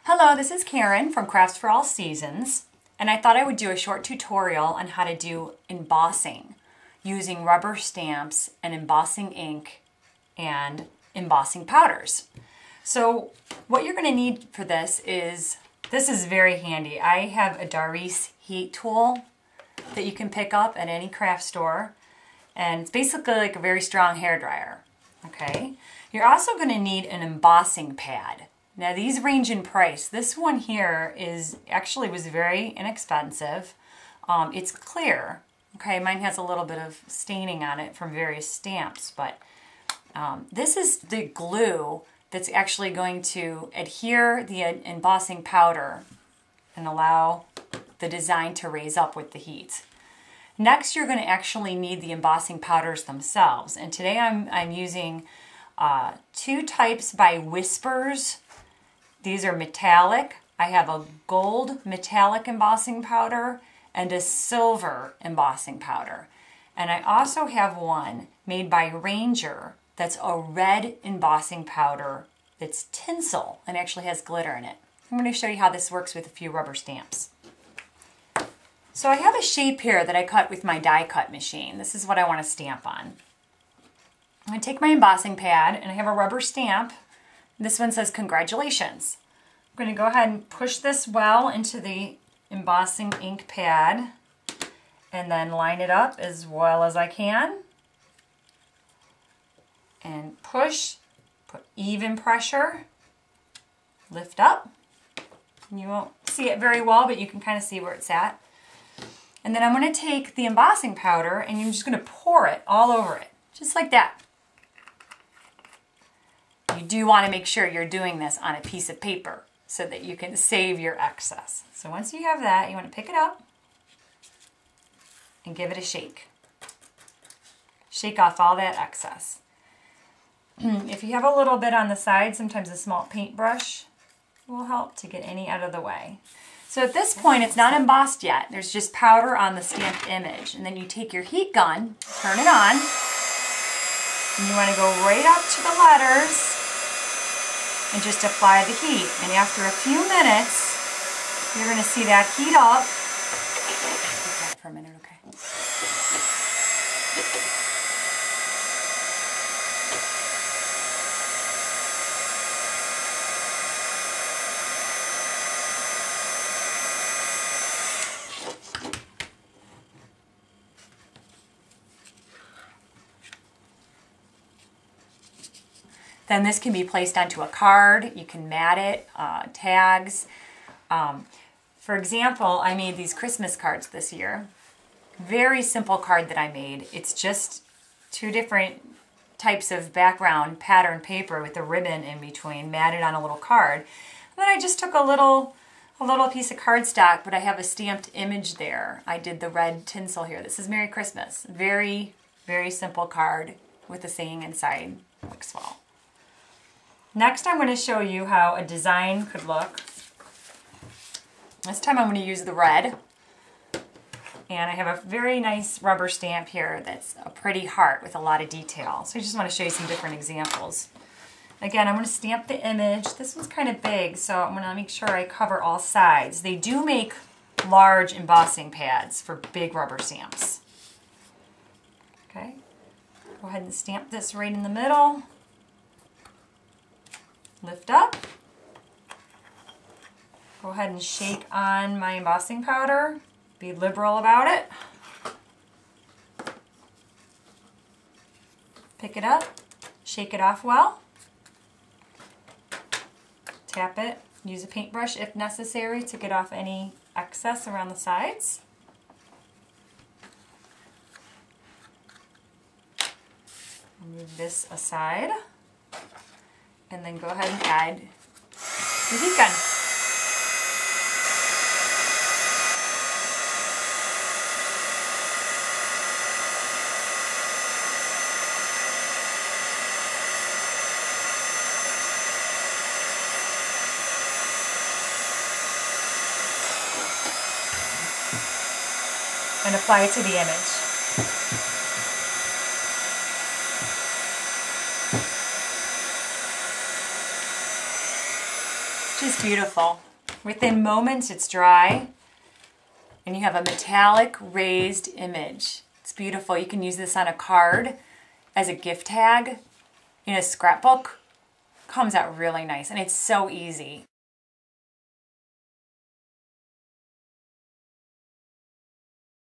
Hello, this is Karen from Crafts for All Seasons, and I thought I would do a short tutorial on how to do embossing using rubber stamps and embossing ink and embossing powders. So what you're going to need for this is very handy. I have a Doris heat tool that you can pick up at any craft store, and it's basically like a very strong hairdryer. Okay, you're also going to need an embossing pad. Now these range in price. This one here was very inexpensive. It's clear. Okay, mine has a little bit of staining on it from various stamps, but this is the glue that's actually going to adhere the embossing powder and allow the design to raise up with the heat. Next, you're going to actually need the embossing powders themselves, and today I'm using two types by Whispers. These are metallic. I have a gold metallic embossing powder and a silver embossing powder. And I also have one made by Ranger that's a red embossing powder that's tinsel and actually has glitter in it. I'm going to show you how this works with a few rubber stamps. So I have a shape here that I cut with my die cut machine. This is what I want to stamp on. I'm going to take my embossing pad and I have a rubber stamp. This one says congratulations. I'm going to go ahead and push this well into the embossing ink pad and then line it up as well as I can. And push, put even pressure, lift up. You won't see it very well, but you can kind of see where it's at. And then I'm going to take the embossing powder and you're just going to pour it all over it, just like that. You do want to make sure you're doing this on a piece of paper so that you can save your excess. So once you have that, you want to pick it up and give it a shake. Shake off all that excess. If you have a little bit on the side, sometimes a small paintbrush will help to get any out of the way. So at this point, it's not embossed yet. There's just powder on the stamped image. And then you take your heat gun, turn it on, and you want to go right up to the letters and just apply the heat. And after a few minutes, you're going to see that heat up. Keep that for a minute, okay? Then this can be placed onto a card. You can mat it, tags. For example, I made these Christmas cards this year. Very simple card that I made. It's just two different types of background pattern paper with a ribbon in between, matted on a little card. And then I just took a little piece of cardstock, but I have a stamped image there. I did the red tinsel here. This is Merry Christmas. Very, very simple card with a saying inside. Works well. Next, I'm going to show you how a design could look. This time I'm going to use the red. And I have a very nice rubber stamp here that's a pretty heart with a lot of detail. So I just want to show you some different examples. Again, I'm going to stamp the image. This one's kind of big, so I'm going to make sure I cover all sides. They do make large embossing pads for big rubber stamps. Okay, go ahead and stamp this right in the middle. Lift up. Go ahead and shake on my embossing powder. Be liberal about it. Pick it up. Shake it off well. Tap it. Use a paintbrush if necessary to get off any excess around the sides. Move this aside. And then go ahead and add your heat gun. And apply it to the image. Just beautiful. Within moments it's dry and you have a metallic raised image. It's beautiful. You can use this on a card as a gift tag in a scrapbook. Comes out really nice and it's so easy.